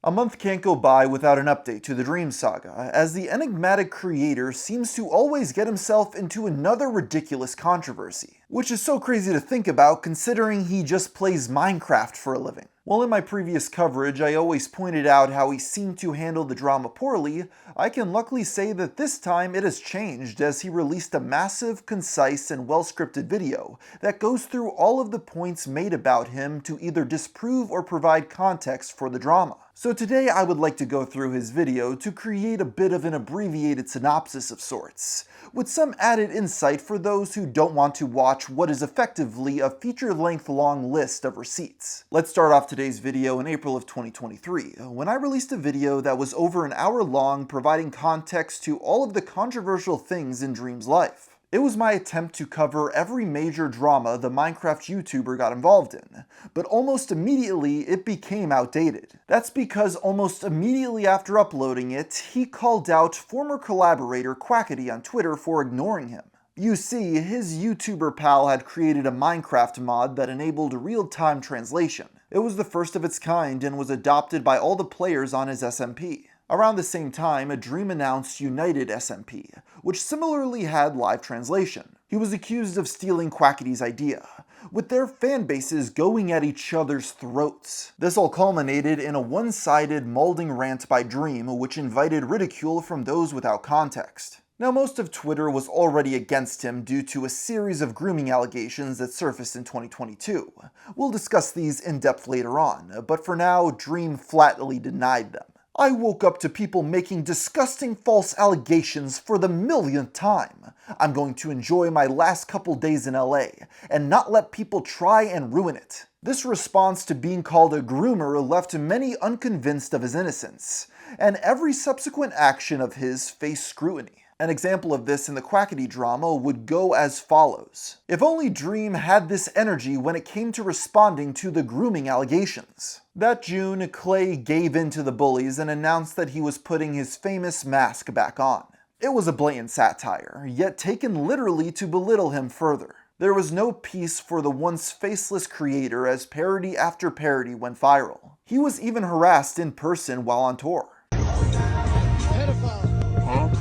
A month can't go by without an update to the Dream Saga, as the enigmatic creator seems to always get himself into another ridiculous controversy, which is so crazy to think about considering he just plays Minecraft for a living. While in my previous coverage I always pointed out how he seemed to handle the drama poorly, I can luckily say that this time it has changed as he released a massive, concise, and well-scripted video that goes through all of the points made about him to either disprove or provide context for the drama. So today I would like to go through his video to create a bit of an abbreviated synopsis of sorts, with some added insight for those who don't want to watch what is effectively a feature-length long list of receipts. Let's start off today's video in April of 2023, when I released a video that was over an hour long providing context to all of the controversial things in Dream's life. It was my attempt to cover every major drama the Minecraft YouTuber got involved in, but almost immediately it became outdated. That's because almost immediately after uploading it, he called out former collaborator Quackity on Twitter for ignoring him. You see, his YouTuber pal had created a Minecraft mod that enabled real-time translation. It was the first of its kind and was adopted by all the players on his SMP. Around the same time, Dream announced United SMP, which similarly had live translation. He was accused of stealing Quackity's idea, with their fan bases going at each other's throats. This all culminated in a one-sided, molding rant by Dream, which invited ridicule from those without context. Now, most of Twitter was already against him due to a series of grooming allegations that surfaced in 2022. We'll discuss these in depth later on, but for now, Dream flatly denied them. I woke up to people making disgusting false allegations for the millionth time. I'm going to enjoy my last couple days in LA and not let people try and ruin it. This response to being called a groomer left many unconvinced of his innocence, and every subsequent action of his faced scrutiny. An example of this in the Quackity drama would go as follows. If only Dream had this energy when it came to responding to the grooming allegations. That June, Clay gave in to the bullies and announced that he was putting his famous mask back on. It was a blatant satire, yet taken literally to belittle him further. There was no peace for the once faceless creator as parody after parody went viral. He was even harassed in person while on tour.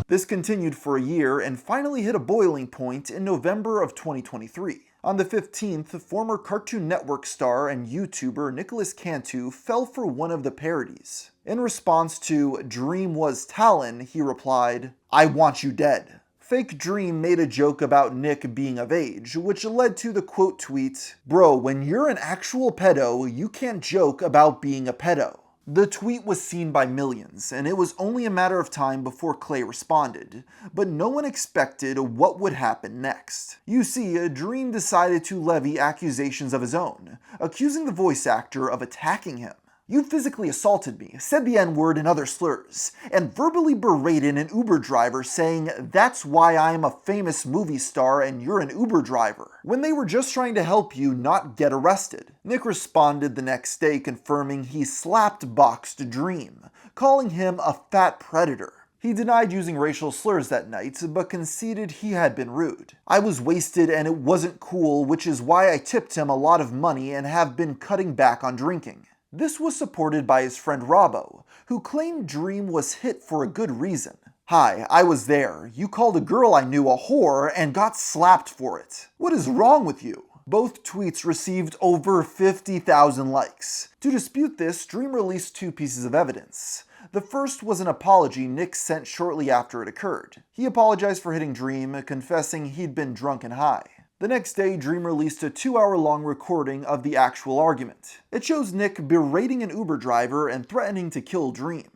This continued for a year and finally hit a boiling point in November of 2023. On the 15th, former Cartoon Network star and YouTuber Nicholas Cantu fell for one of the parodies. In response to "Dream was Talon," he replied, "I want you dead." Fake Dream made a joke about Nick being of age, which led to the quote tweet, "Bro, when you're an actual pedo, you can't joke about being a pedo." The tweet was seen by millions, and it was only a matter of time before Clay responded, but no one expected what would happen next. You see, Dream decided to levy accusations of his own, accusing the voice actor of attacking him. "You physically assaulted me, said the N-word and other slurs, and verbally berated an Uber driver saying, 'That's why I am a famous movie star and you're an Uber driver,' when they were just trying to help you not get arrested." Nick responded the next day confirming he slapboxed Dream, calling him a fat predator. He denied using racial slurs that night, but conceded he had been rude. "I was wasted and it wasn't cool, which is why I tipped him a lot of money and have been cutting back on drinking." This was supported by his friend Robbo, who claimed Dream was hit for a good reason. "Hi, I was there. You called a girl I knew a whore and got slapped for it. What is wrong with you?" Both tweets received over 50,000 likes. To dispute this, Dream released two pieces of evidence. The first was an apology Nick sent shortly after it occurred. He apologized for hitting Dream, confessing he'd been drunk and high. The next day, Dream released a 2-hour-long recording of the actual argument. It shows Nick berating an Uber driver and threatening to kill Dream.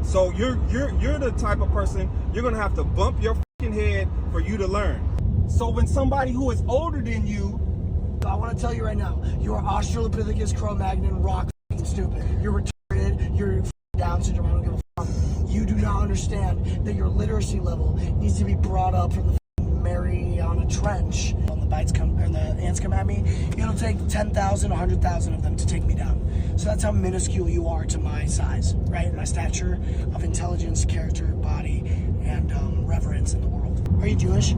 "So you're the type of person, you're gonna have to bump your fucking head for you to learn. So when somebody who is older than you..." I want to tell you right now, you are Australopithecus Cro-Magnon rock stupid. You're retarded, you're Down syndrome, I don't give a fuck. You do not understand that your literacy level needs to be brought up from the Mariana Trench. When the ants come at me, it'll take 10,000, 100,000 of them to take me down. So that's how minuscule you are to my size, right? My stature of intelligence, character, body, and reverence in the world. Are you Jewish?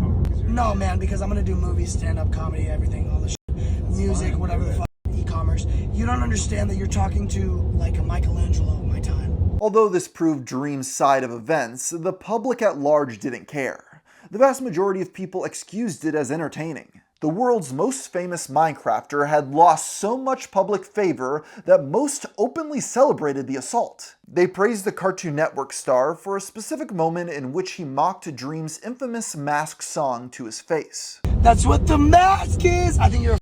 No, man, because I'm gonna do movies, stand-up comedy, everything, all this shit. Music, whatever the fuck, e-commerce. You don't understand that you're talking to like a Michelangelo of my time. Although this proved Dream's side of events, the public at large didn't care. The vast majority of people excused it as entertaining. The world's most famous Minecrafter had lost so much public favor that most openly celebrated the assault. They praised the Cartoon Network star for a specific moment in which he mocked Dream's infamous mask song to his face. That's what the mask is! I think you're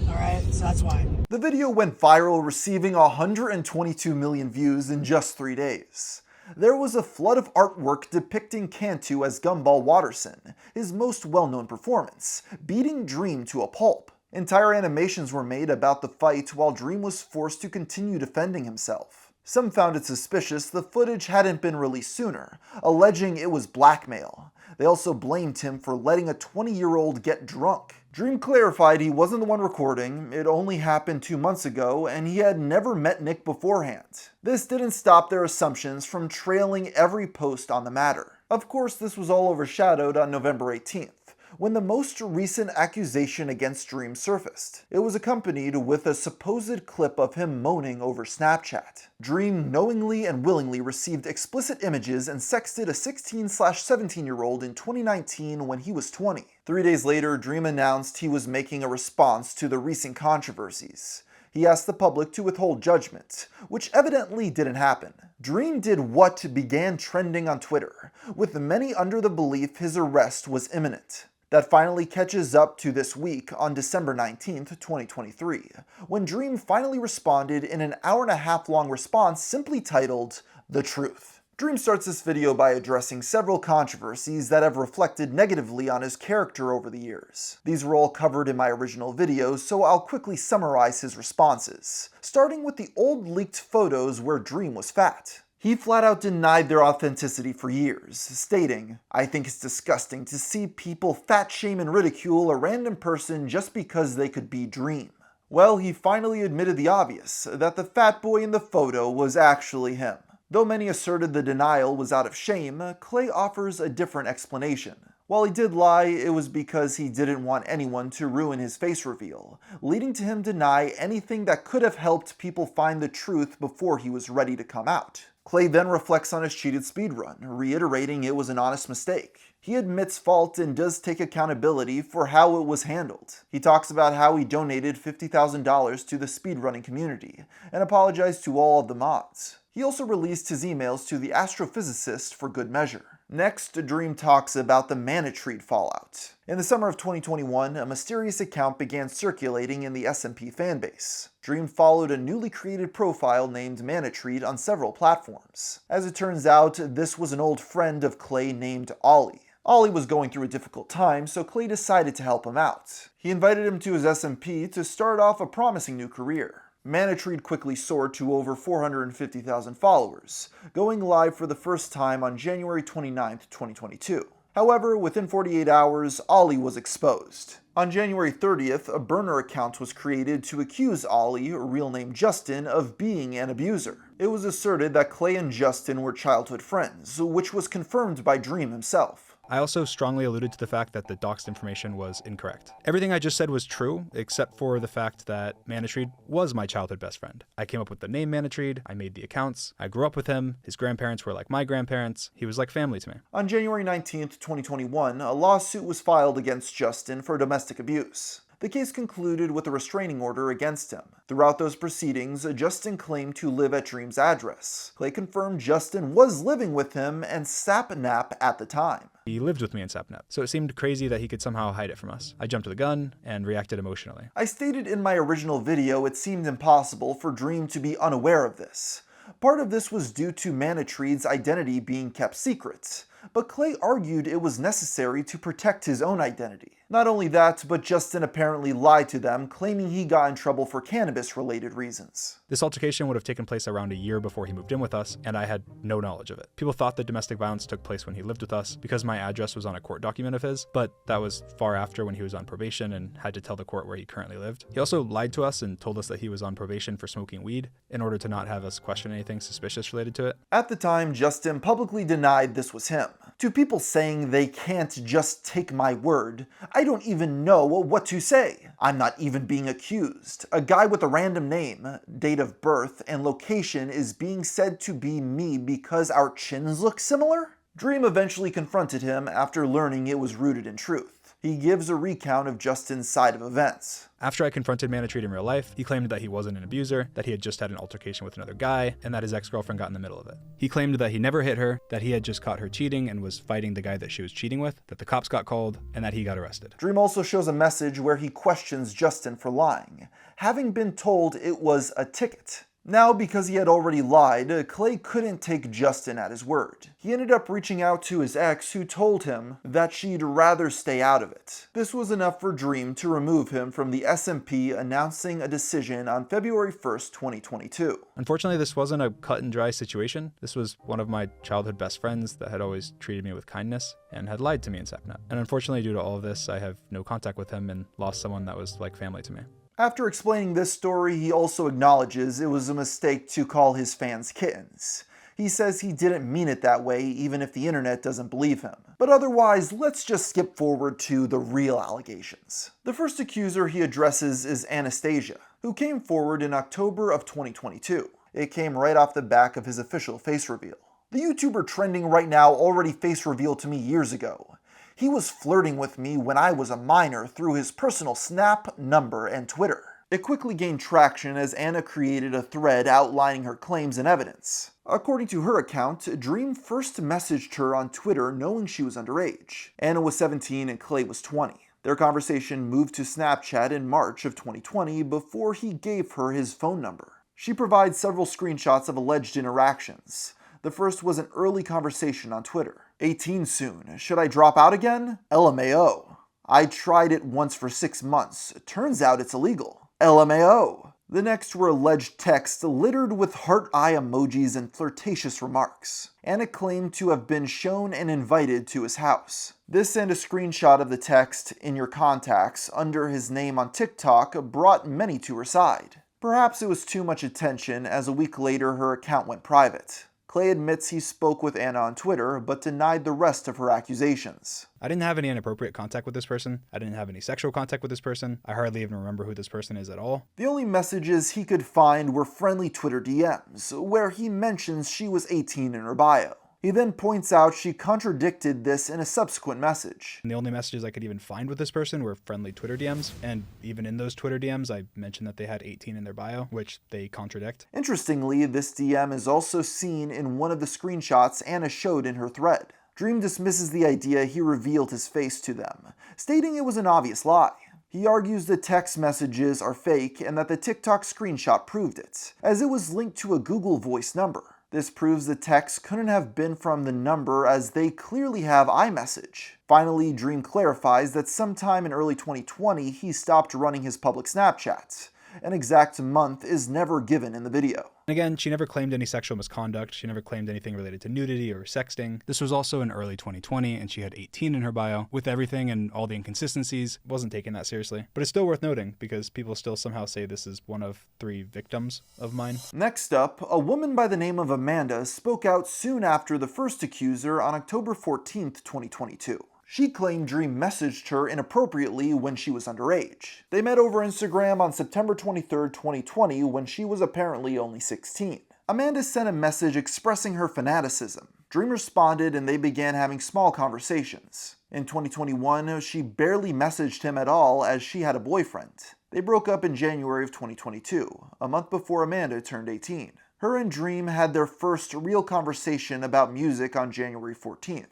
alright, so that's why. The video went viral, receiving 122 million views in just 3 days. There was a flood of artwork depicting Cantu as Gumball Watterson, his most well-known performance, beating Dream to a pulp. Entire animations were made about the fight while Dream was forced to continue defending himself. Some found it suspicious the footage hadn't been released sooner, alleging it was blackmail. They also blamed him for letting a 20-year-old get drunk. Dream clarified he wasn't the one recording, it only happened 2 months ago, and he had never met Nick beforehand. This didn't stop their assumptions from trailing every post on the matter. Of course, this was all overshadowed on November 18th, when the most recent accusation against Dream surfaced. It was accompanied with a supposed clip of him moaning over Snapchat. Dream knowingly and willingly received explicit images and sexted a 16/17-year-old in 2019 when he was 20. 3 days later, Dream announced he was making a response to the recent controversies. He asked the public to withhold judgment, which evidently didn't happen. Dream did what began trending on Twitter, with many under the belief his arrest was imminent. That finally catches up to this week on December 19th, 2023, when Dream finally responded in an hour-and-a-half-long response simply titled, "The Truth." Dream starts this video by addressing several controversies that have reflected negatively on his character over the years. These were all covered in my original videos, so I'll quickly summarize his responses, starting with the old leaked photos where Dream was fat. He flat out denied their authenticity for years, stating, "I think it's disgusting to see people fat shame and ridicule a random person just because they could be Dream." Well, he finally admitted the obvious, that the fat boy in the photo was actually him. Though many asserted the denial was out of shame, Clay offers a different explanation. While he did lie, it was because he didn't want anyone to ruin his face reveal, leading to him deny anything that could have helped people find the truth before he was ready to come out. Clay then reflects on his cheated speedrun, reiterating it was an honest mistake. He admits fault and does take accountability for how it was handled. He talks about how he donated $50,000 to the speedrunning community, and apologized to all of the mods. He also released his emails to the astrophysicist for good measure. Next, Dream talks about the Manatreed fallout. In the summer of 2021, a mysterious account began circulating in the SMP fanbase. Dream followed a newly created profile named Manatreed on several platforms. As it turns out, this was an old friend of Clay named Ollie. Ollie was going through a difficult time, so Clay decided to help him out. He invited him to his SMP to start off a promising new career. Manatreed quickly soared to over 450,000 followers, going live for the first time on January 29, 2022. However, within 48 hours, Ollie was exposed. On January 30th, a burner account was created to accuse Ollie, real name Justin, of being an abuser. It was asserted that Clay and Justin were childhood friends, which was confirmed by Dream himself. I also strongly alluded to the fact that the doxed information was incorrect. Everything I just said was true, except for the fact that Manatreed was my childhood best friend. I came up with the name Manatreed, I made the accounts, I grew up with him, his grandparents were like my grandparents, he was like family to me. On January 19th, 2021, a lawsuit was filed against Justin for domestic abuse. The case concluded with a restraining order against him. Throughout those proceedings, Justin claimed to live at Dream's address. Clay confirmed Justin was living with him and Sapnap at the time. He lived with me in Sapnap, so it seemed crazy that he could somehow hide it from us. I jumped to the gun and reacted emotionally. I stated in my original video it seemed impossible for Dream to be unaware of this. Part of this was due to Manatreed's identity being kept secret, but Clay argued it was necessary to protect his own identity. Not only that, but Justin apparently lied to them, claiming he got in trouble for cannabis-related reasons. This altercation would have taken place around a year before he moved in with us, and I had no knowledge of it. People thought that domestic violence took place when he lived with us because my address was on a court document of his, but that was far after when he was on probation and had to tell the court where he currently lived. He also lied to us and told us that he was on probation for smoking weed in order to not have us question anything suspicious related to it. At the time, Justin publicly denied this was him. To people saying they can't just take my word, I don't even know what to say. I'm not even being accused. A guy with a random name, date of birth, and location is being said to be me because our chins look similar? Dream eventually confronted him after learning it was rooted in truth. He gives a recount of Justin's side of events. After I confronted Manatreed in real life, he claimed that he wasn't an abuser, that he had just had an altercation with another guy, and that his ex-girlfriend got in the middle of it. He claimed that he never hit her, that he had just caught her cheating and was fighting the guy that she was cheating with, that the cops got called, and that he got arrested. Dream also shows a message where he questions Justin for lying, having been told it was a ticket. Now, because he had already lied, Clay couldn't take Justin at his word. He ended up reaching out to his ex, who told him that she'd rather stay out of it. This was enough for Dream to remove him from the SMP, announcing a decision on February 1st, 2022. Unfortunately, this wasn't a cut and dry situation. This was one of my childhood best friends that had always treated me with kindness and had lied to me in SACNet. And unfortunately, due to all of this, I have no contact with him and lost someone that was like family to me. After explaining this story, he also acknowledges it was a mistake to call his fans kittens. He says he didn't mean it that way, even if the internet doesn't believe him. But otherwise, let's just skip forward to the real allegations. The first accuser he addresses is Anastasia, who came forward in October of 2022. It came right off the back of his official face reveal. The YouTuber trending right now already face revealed to me years ago. He was flirting with me when I was a minor through his personal Snap, number, and Twitter. It quickly gained traction as Anna created a thread outlining her claims and evidence. According to her account, Dream first messaged her on Twitter knowing she was underage. Anna was 17 and Clay was 20. Their conversation moved to Snapchat in March of 2020 before he gave her his phone number. She provides several screenshots of alleged interactions. The first was an early conversation on Twitter. 18 soon. Should I drop out again? LMAO. I tried it once for 6 months. Turns out it's illegal. LMAO. The next were alleged texts littered with heart eye emojis and flirtatious remarks. Anna claimed to have been shown and invited to his house. This and a screenshot of the text, "in your contacts," under his name on TikTok brought many to her side. Perhaps it was too much attention, as a week later her account went private. Clay admits he spoke with Anna on Twitter, but denied the rest of her accusations. I didn't have any inappropriate contact with this person. I didn't have any sexual contact with this person. I hardly even remember who this person is at all. The only messages he could find were friendly Twitter DMs, where he mentions she was 18 in her bio. He then points out she contradicted this in a subsequent message. And the only messages I could even find with this person were friendly Twitter DMs, and even in those Twitter DMs, I mentioned that they had 18 in their bio, which they contradict. Interestingly, this DM is also seen in one of the screenshots Anna showed in her thread. Dream dismisses the idea he revealed his face to them, stating it was an obvious lie. He argues the text messages are fake and that the TikTok screenshot proved it, as it was linked to a Google Voice number. This proves the text couldn't have been from the number, as they clearly have iMessage. Finally, Dream clarifies that sometime in early 2020 he stopped running his public Snapchat. An exact month is never given in the video. Again, she never claimed any sexual misconduct. She never claimed anything related to nudity or sexting. This was also in early 2020, and she had 18 in her bio. With everything and all the inconsistencies, wasn't taken that seriously. But it's still worth noting, because people still somehow say this is one of 3 victims of mine. Next up, a woman by the name of Amanda spoke out soon after the first accuser on October 14th, 2022. She claimed Dream messaged her inappropriately when she was underage. They met over Instagram on September 23rd, 2020, when she was apparently only 16. Amanda sent a message expressing her fanaticism. Dream responded and they began having small conversations. In 2021, she barely messaged him at all as she had a boyfriend. They broke up in January of 2022, a month before Amanda turned 18. Her and Dream had their first real conversation about music on January 14th.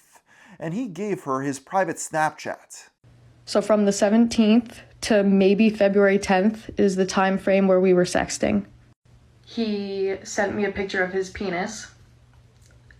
And he gave her his private Snapchat. So from the 17th to maybe February 10th is the time frame where we were sexting. He sent me a picture of his penis,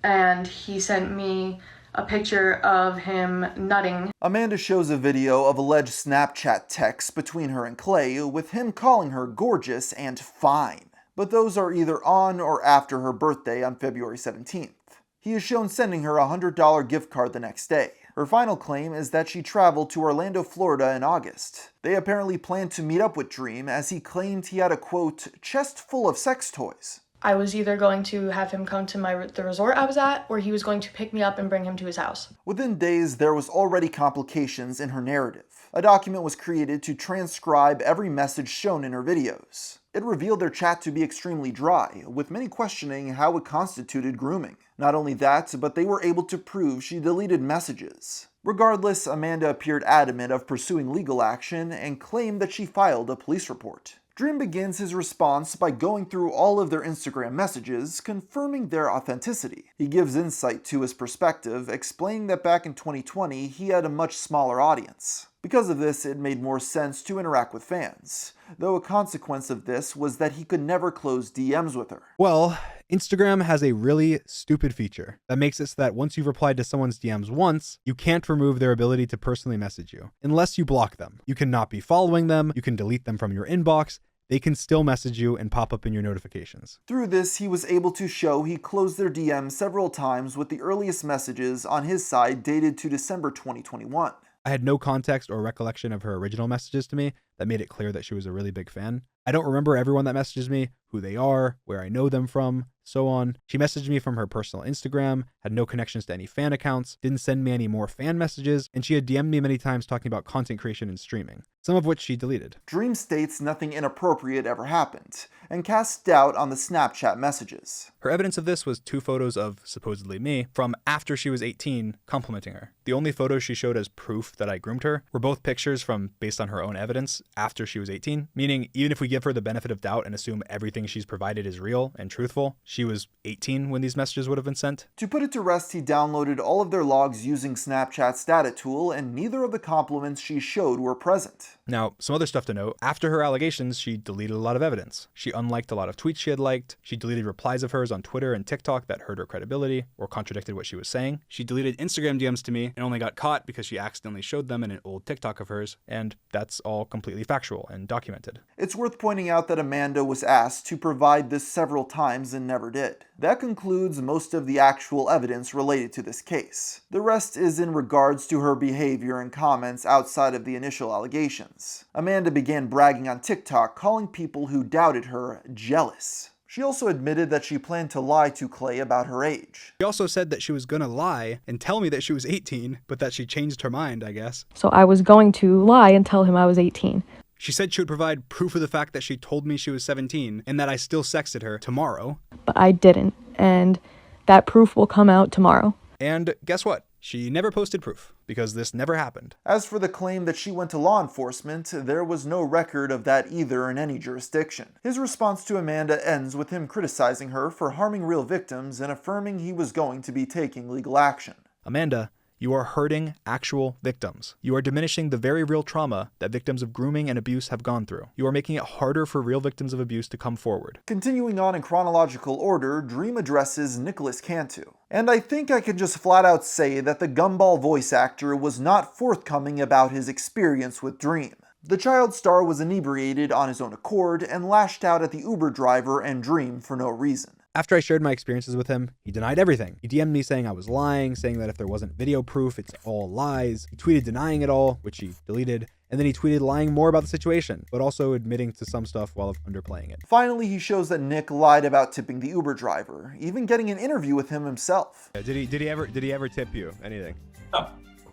and he sent me a picture of him nutting. Amanda shows a video of alleged Snapchat texts between her and Clay, with him calling her gorgeous and fine. But those are either on or after her birthday on February 17th. He is shown sending her a $100 gift card the next day. Her final claim is that she traveled to Orlando, Florida in August. They apparently planned to meet up with Dream, as he claimed he had a, quote, chest full of sex toys. I was either going to have him come to the resort I was at, or he was going to pick me up and bring him to his house. Within days, there was already complications in her narrative. A document was created to transcribe every message shown in her videos. It revealed their chat to be extremely dry, with many questioning how it constituted grooming. Not only that, but they were able to prove she deleted messages. Regardless, Amanda appeared adamant of pursuing legal action and claimed that she filed a police report. Dream begins his response by going through all of their Instagram messages, confirming their authenticity. He gives insight to his perspective, explaining that back in 2020 he had a much smaller audience. Because of this, it made more sense to interact with fans, though a consequence of this was that he could never close DMs with her. Well, Instagram has a really stupid feature that makes it so that once you've replied to someone's DMs once, you can't remove their ability to personally message you, unless you block them. You cannot be following them, you can delete them from your inbox, they can still message you and pop up in your notifications. Through this, he was able to show he closed their DMs several times, with the earliest messages on his side dated to December 2021. I had no context or recollection of her original messages to me that made it clear that she was a really big fan. I don't remember everyone that messages me, who they are, where I know them from, so on. She messaged me from her personal Instagram, had no connections to any fan accounts, didn't send me any more fan messages, and she had DM'd me many times talking about content creation and streaming, some of which she deleted. Dream states nothing inappropriate ever happened, and casts doubt on the Snapchat messages. Her evidence of this was 2 photos of, supposedly me, from after she was 18, complimenting her. The only photos she showed as proof that I groomed her were both pictures from, based on her own evidence, after she was 18, meaning even if we give her the benefit of doubt and assume everything she's provided is real and truthful, she was 18 when these messages would have been sent. To put it to rest, he downloaded all of their logs using Snapchat's data tool, and neither of the compliments she showed were present. Now, some other stuff to note. After her allegations, she deleted a lot of evidence. She unliked a lot of tweets she had liked. She deleted replies of hers on Twitter and TikTok that hurt her credibility or contradicted what she was saying. She deleted Instagram DMs to me and only got caught because she accidentally showed them in an old TikTok of hers, and that's all completely factual and documented. It's worth pointing out that Amanda was asked to provide this several times and never did. That concludes most of the actual evidence related to this case. The rest is in regards to her behavior and comments outside of the initial allegations. Amanda began bragging on TikTok, calling people who doubted her jealous. She also admitted that she planned to lie to Clay about her age. She also said that she was gonna lie and tell me that she was 18, but that she changed her mind, I guess. So I was going to lie and tell him I was 18. She said she would provide proof of the fact that she told me she was 17 and that I still sexted her tomorrow. But I didn't, and that proof will come out tomorrow. And guess what? She never posted proof, because this never happened. As for the claim that she went to law enforcement, there was no record of that either in any jurisdiction. His response to Amanda ends with him criticizing her for harming real victims and affirming he was going to be taking legal action. Amanda, you are hurting actual victims. You are diminishing the very real trauma that victims of grooming and abuse have gone through. You are making it harder for real victims of abuse to come forward. Continuing on in chronological order, Dream addresses Nicholas Cantu. And I think I can just flat out say that the Gumball voice actor was not forthcoming about his experience with Dream. The child star was inebriated on his own accord and lashed out at the Uber driver and Dream for no reason. After I shared my experiences with him, he denied everything. He DM'd me saying I was lying, saying that if there wasn't video proof, it's all lies. He tweeted denying it all, which he deleted. And then he tweeted lying more about the situation, but also admitting to some stuff while underplaying it. Finally, he shows that Nick lied about tipping the Uber driver, even getting an interview with him himself. Did he ever tip you anything?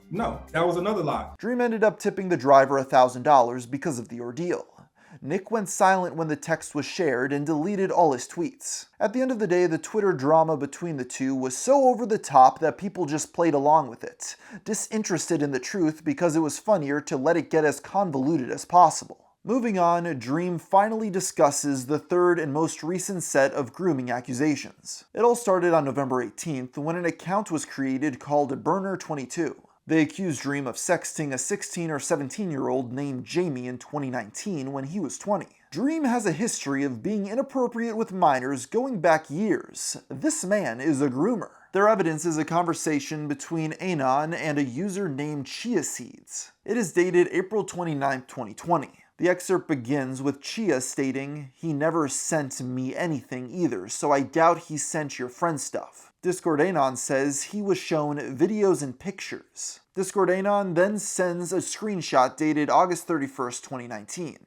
No, that was another lie. Dream ended up tipping the driver $1,000 because of the ordeal. Nick went silent when the text was shared and deleted all his tweets. At the end of the day, the Twitter drama between the two was so over the top that people just played along with it, disinterested in the truth because it was funnier to let it get as convoluted as possible. Moving on, Dream finally discusses the third and most recent set of grooming accusations. It all started on November 18th when an account was created called Burner22. They accused Dream of sexting a 16 or 17-year-old named Jamie in 2019 when he was 20. Dream has a history of being inappropriate with minors going back years. This man is a groomer. Their evidence is a conversation between Anon and a user named Chia Seeds. It is dated April 29, 2020. The excerpt begins with Chia stating, "He never sent me anything either, so I doubt he sent your friend stuff." Discord Anon says he was shown videos and pictures. Discord Anon then sends a screenshot dated August 31st, 2019.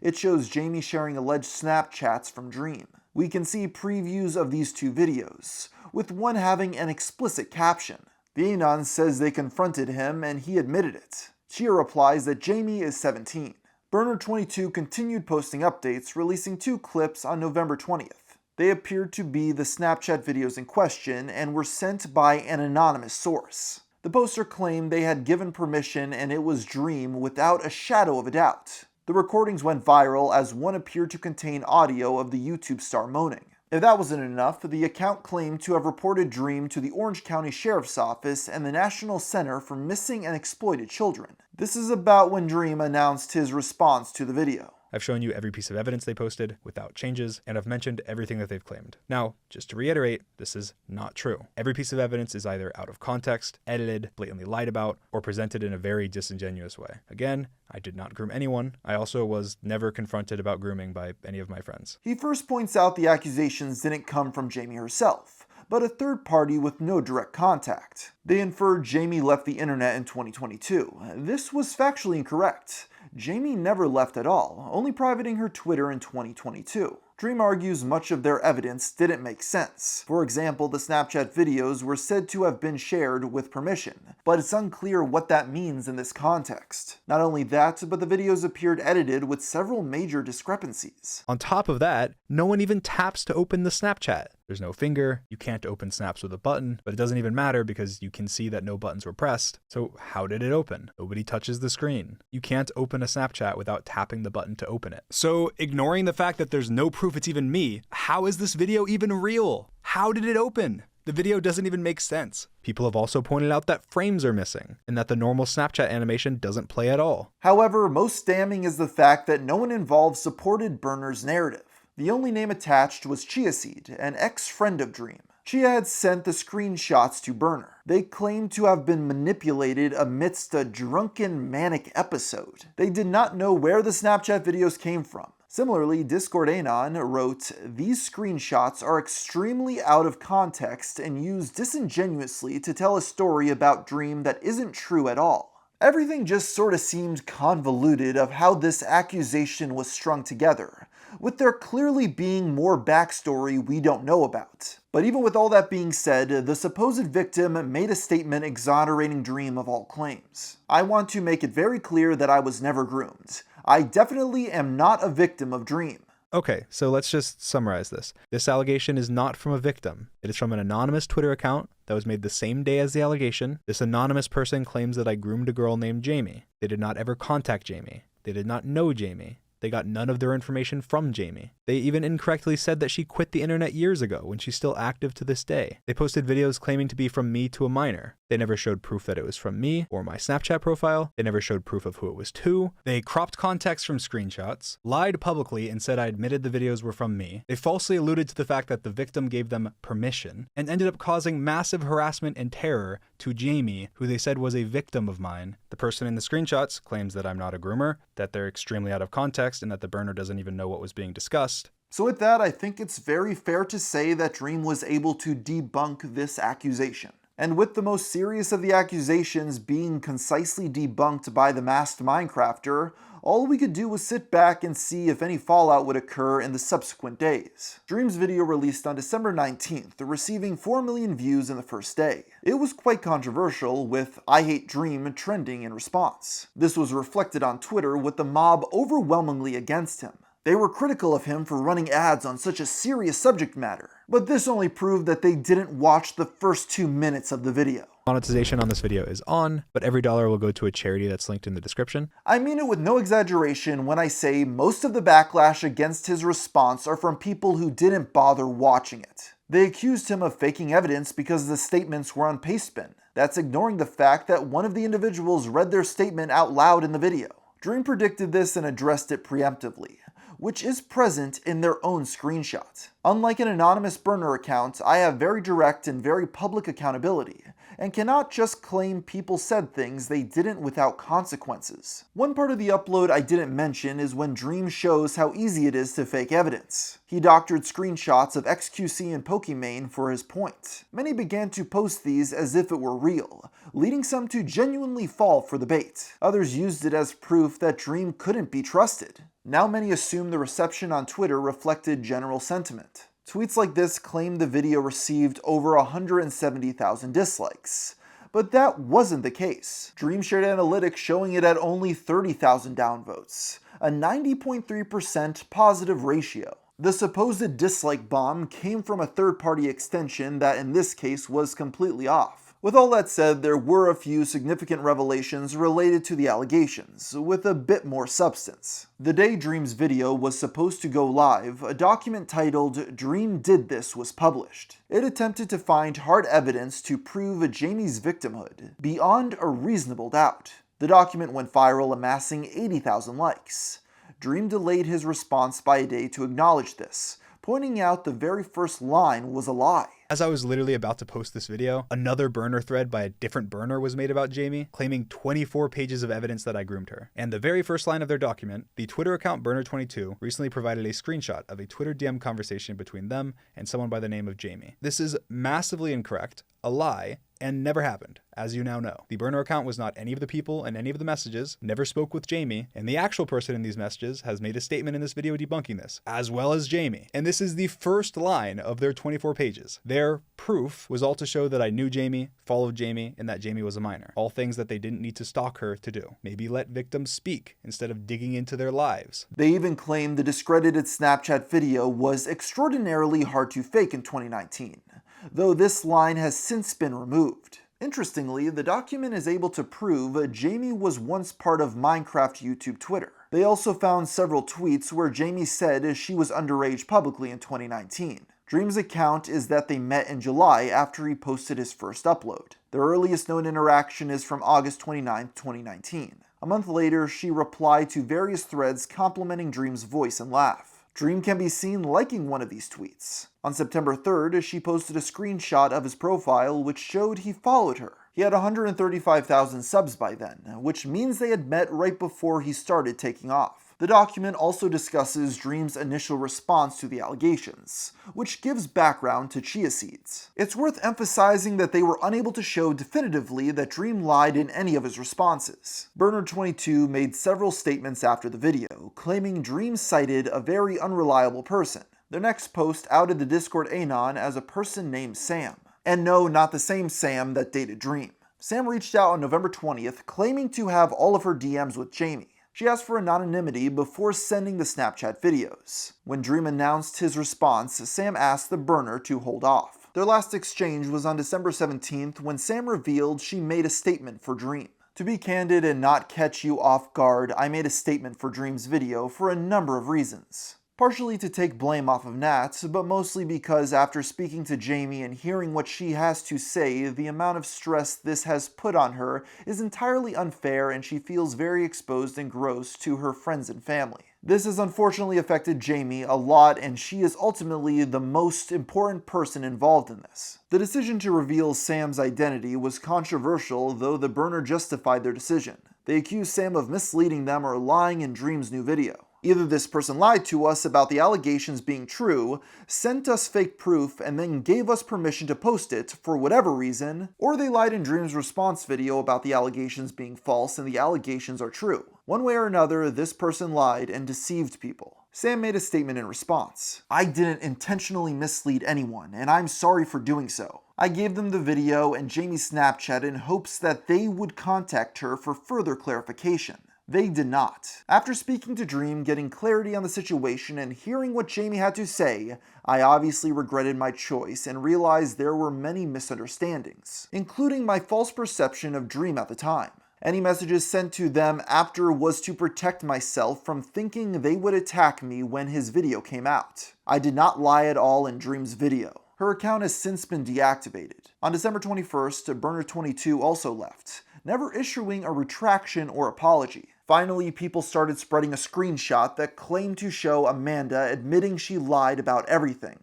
It shows Jamie sharing alleged Snapchats from Dream. We can see previews of these two videos, with one having an explicit caption. The Anon says they confronted him and he admitted it. Chia replies that Jamie is 17. Burner22 continued posting updates, releasing 2 clips on November 20th. They appeared to be the Snapchat videos in question and were sent by an anonymous source. The poster claimed they had given permission and it was Dream without a shadow of a doubt. The recordings went viral as one appeared to contain audio of the YouTube star moaning. If that wasn't enough, the account claimed to have reported Dream to the Orange County Sheriff's Office and the National Center for Missing and Exploited Children. This is about when Dream announced his response to the video. I've shown you every piece of evidence they posted without changes, and I've mentioned everything that they've claimed. Now, just to reiterate, this is not true. Every piece of evidence is either out of context, edited, blatantly lied about, or presented in a very disingenuous way. Again, I did not groom anyone. I also was never confronted about grooming by any of my friends. He first points out the accusations didn't come from Jamie herself, but a third party with no direct contact. They inferred Jamie left the internet in 2022. This was factually incorrect. Jamie never left at all, only privating her Twitter in 2022. Dream argues much of their evidence didn't make sense. For example, the Snapchat videos were said to have been shared with permission, but it's unclear what that means in this context. Not only that, but the videos appeared edited with several major discrepancies. On top of that, no one even taps to open the Snapchat. There's no finger, you can't open snaps with a button, but it doesn't even matter because you can see that no buttons were pressed. So how did it open? Nobody touches the screen. You can't open a Snapchat without tapping the button to open it. So ignoring the fact that there's no proof it's even me, how is this video even real? How did it open? The video doesn't even make sense. People have also pointed out that frames are missing, and that the normal Snapchat animation doesn't play at all. However, most damning is the fact that no one involved supported Burner's narrative. The only name attached was Chiaseed, an ex-friend of Dream. Chia had sent the screenshots to Burner. They claimed to have been manipulated amidst a drunken manic episode. They did not know where the Snapchat videos came from. Similarly, Discord Anon wrote, "These screenshots are extremely out of context and used disingenuously to tell a story about Dream that isn't true at all." Everything just sorta seemed convoluted of how this accusation was strung together, with there clearly being more backstory we don't know about. But even with all that being said, the supposed victim made a statement exonerating Dream of all claims. "I want to make it very clear that I was never groomed. I definitely am not a victim of Dream." Okay, so let's just summarize this. This allegation is not from a victim. It is from an anonymous Twitter account that was made the same day as the allegation. This anonymous person claims that I groomed a girl named Jamie. They did not ever contact Jamie. They did not know Jamie. They got none of their information from Jamie. They even incorrectly said that she quit the internet years ago when she's still active to this day. They posted videos claiming to be from me to a minor. They never showed proof that it was from me or my Snapchat profile. They never showed proof of who it was to. They cropped context from screenshots, lied publicly and said I admitted the videos were from me. They falsely alluded to the fact that the victim gave them permission and ended up causing massive harassment and terror to Jamie, who they said was a victim of mine. The person in the screenshots claims that I'm not a groomer, that they're extremely out of context, and that the burner doesn't even know what was being discussed. So with that, I think it's very fair to say that Dream was able to debunk this accusation. And with the most serious of the accusations being concisely debunked by the masked Minecrafter, all we could do was sit back and see if any fallout would occur in the subsequent days. Dream's video released on December 19th, receiving 4 million views in the first day. It was quite controversial, with "I hate Dream" trending in response. This was reflected on Twitter, with the mob overwhelmingly against him. They were critical of him for running ads on such a serious subject matter, but this only proved that they didn't watch the first 2 minutes of the video. Monetization on this video is on, but every dollar will go to a charity that's linked in the description. I mean it with no exaggeration when I say most of the backlash against his response are from people who didn't bother watching it. They accused him of faking evidence because the statements were on Pastebin. That's ignoring the fact that one of the individuals read their statement out loud in the video. Dream predicted this and addressed it preemptively, which is present in their own screenshot. Unlike an anonymous burner account, I have very direct and very public accountability, and cannot just claim people said things they didn't without consequences. One part of the upload I didn't mention is when Dream shows how easy it is to fake evidence. He doctored screenshots of XQC and Pokimane for his point. Many began to post these as if it were real, leading some to genuinely fall for the bait. Others used it as proof that Dream couldn't be trusted. Now many assume the reception on Twitter reflected general sentiment. Tweets like this claim the video received over 170,000 dislikes. But that wasn't the case. Dream shared analytics showing it at only 30,000 downvotes, a 90.3% positive ratio. The supposed dislike bomb came from a third-party extension that in this case was completely off. With all that said, there were a few significant revelations related to the allegations, with a bit more substance. The day Dream's video was supposed to go live, a document titled "Dream Did This" was published. It attempted to find hard evidence to prove Jamie's victimhood, beyond a reasonable doubt. The document went viral, amassing 80,000 likes. Dream delayed his response by a day to acknowledge this, pointing out the very first line was a lie. As I was literally about to post this video, another burner thread by a different burner was made about Jamie, claiming 24 pages of evidence that I groomed her. And the very first line of their document, the Twitter account Burner22 recently provided a screenshot of a Twitter DM conversation between them and someone by the name of Jamie. This is massively incorrect, a lie, and never happened, as you now know. The burner account was not any of the people in any of the messages, never spoke with Jamie, and the actual person in these messages has made a statement in this video debunking this, as well as Jamie. And this is the first line of their 24 pages. Their proof was all to show that I knew Jamie, followed Jamie, and that Jamie was a minor. All things that they didn't need to stalk her to do. Maybe let victims speak instead of digging into their lives. They even claimed the discredited Snapchat video was extraordinarily hard to fake in 2019. Though this line has since been removed. Interestingly, the document is able to prove Jamie was once part of Minecraft YouTube Twitter. They also found several tweets where Jamie said she was underage publicly in 2019. Dream's account is that they met in July after he posted his first upload. Their earliest known interaction is from August 29, 2019. A month later, she replied to various threads complimenting Dream's voice and laugh. Dream can be seen liking one of these tweets. On September 3rd, she posted a screenshot of his profile which showed he followed her. He had 135,000 subs by then, which means they had met right before he started taking off. The document also discusses Dream's initial response to the allegations, which gives background to chia seeds. It's worth emphasizing that they were unable to show definitively that Dream lied in any of his responses. Burner22 made several statements after the video, claiming Dream cited a very unreliable person. Their next post outed the Discord Anon as a person named Sam. And no, not the same Sam that dated Dream. Sam reached out on November 20th, claiming to have all of her DMs with Jamie. She asked for anonymity before sending the Snapchat videos. When Dream announced his response, Sam asked the burner to hold off. Their last exchange was on December 17th when Sam revealed she made a statement for Dream. To be candid and not catch you off guard, I made a statement for Dream's video for a number of reasons. Partially to take blame off of Nat, but mostly because after speaking to Jamie and hearing what she has to say, the amount of stress this has put on her is entirely unfair and she feels very exposed and gross to her friends and family. This has unfortunately affected Jamie a lot and she is ultimately the most important person involved in this. The decision to reveal Sam's identity was controversial, though the burner justified their decision. They accused Sam of misleading them or lying in Dream's new video. Either this person lied to us about the allegations being true, sent us fake proof, and then gave us permission to post it for whatever reason, or they lied in Dream's response video about the allegations being false and the allegations are true. One way or another, this person lied and deceived people. Sam made a statement in response. I didn't intentionally mislead anyone, and I'm sorry for doing so. I gave them the video and Jamie's Snapchat in hopes that they would contact her for further clarification. They did not. After speaking to Dream, getting clarity on the situation, and hearing what Jamie had to say, I obviously regretted my choice and realized there were many misunderstandings, including my false perception of Dream at the time. Any messages sent to them after was to protect myself from thinking they would attack me when his video came out. I did not lie at all in Dream's video. Her account has since been deactivated. On December 21st, Burner22 also left, never issuing a retraction or apology. Finally, people started spreading a screenshot that claimed to show Amanda admitting she lied about everything.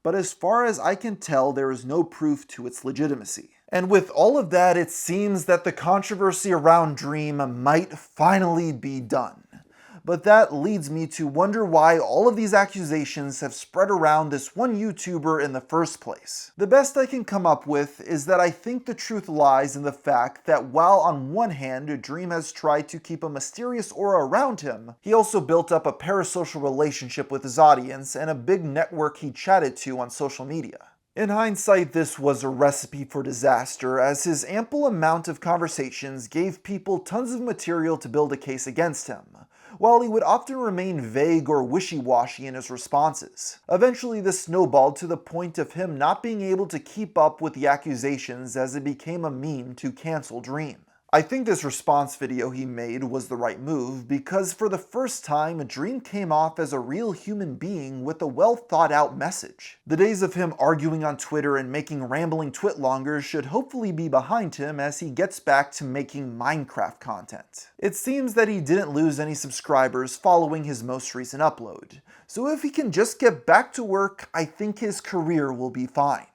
But as far as I can tell, there is no proof to its legitimacy. And with all of that, it seems that the controversy around Dream might finally be done. But that leads me to wonder why all of these accusations have spread around this one YouTuber in the first place. The best I can come up with is that I think the truth lies in the fact that while on one hand Dream has tried to keep a mysterious aura around him, he also built up a parasocial relationship with his audience and a big network he chatted to on social media. In hindsight, this was a recipe for disaster, as his ample amount of conversations gave people tons of material to build a case against him, while he would often remain vague or wishy-washy in his responses. Eventually, this snowballed to the point of him not being able to keep up with the accusations as it became a meme to cancel Dream. I think this response video he made was the right move because for the first time, Dream came off as a real human being with a well thought out message. The days of him arguing on Twitter and making rambling twitlongers should hopefully be behind him as he gets back to making Minecraft content. It seems that he didn't lose any subscribers following his most recent upload, so if he can just get back to work, I think his career will be fine.